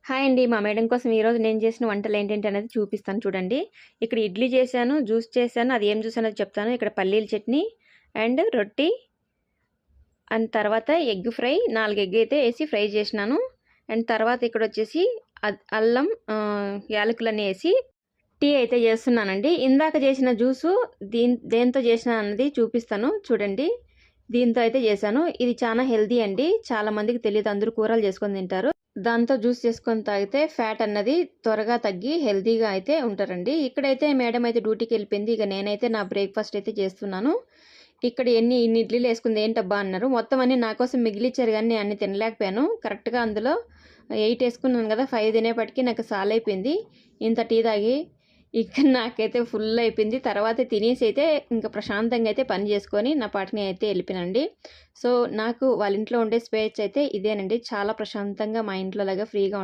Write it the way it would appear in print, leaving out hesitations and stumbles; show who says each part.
Speaker 1: Hi అండి. మా madam కోసం ఈరోజు నేను చేసిన వంటలేంటేంటి అనేది చూపిస్తాను చూడండి. ఇక్కడ ఇడ్లీ చేశాను, జ్యూస్ చేశాను. అది ఏం జ్యూస్ అనేది చెప్తాను. ఇక్కడ పల్లీల చట్నీ అండ్ రొట్టి అండ్ తర్వాత ఎగ్ ఫ్రై 4 ఎగ్ అయితే ఏసి ఫ్రై చేసినాను. అండ్ తర్వాత ఇక్కడొచ్చేసి అల్లం యాలకులన్నీ ఏసి టీ అయితే చేస్తున్నానండి. ఇందాక చేసిన జ్యూసు దేనితో చేసినా అన్నది చూపిస్తాను చూడండి. దీంతో అయితే చేశాను. ఇది చాలా హెల్తీ అండి. చాలా మందికి తెలీదు. అందరూ కూరలు చేసుకొని తింటారు. దాంతో జ్యూస్ చేసుకొని తాగితే ఫ్యాట్ అన్నది త్వరగా తగ్గి హెల్తీగా అయితే ఉంటారండి. ఇక్కడైతే మేడం అయితే డ్యూటీకి వెళ్ళిపోయింది. ఇక నేనైతే నా బ్రేక్ఫాస్ట్ అయితే చేస్తున్నాను. ఇక్కడ ఇన్ని ఇడ్లీలు వేసుకుంది ఏంటబ్బా అన్నారు. మొత్తం అన్ని నా కోసం మిగిలిచ్చారు కానీ నేను అన్ని తినలేకపోయాను. కరెక్ట్గా అందులో 8 వేసుకున్నాను కదా, 5 తినేపటికి నాకు సాలైపోయింది. ఇంత టీ తాగి ఇక నాకైతే ఫుల్ అయిపోయింది. తర్వాత తినేసి అయితే ఇంకా ప్రశాంతంగా అయితే పని చేసుకొని నా పాటిని అయితే వెళ్ళిపోయానండి. సో నాకు వాళ్ళ ఇంట్లో ఉండే స్పేస్ అయితే ఇదేనండి. చాలా ప్రశాంతంగా మా ఇంట్లో లాగా ఫ్రీగా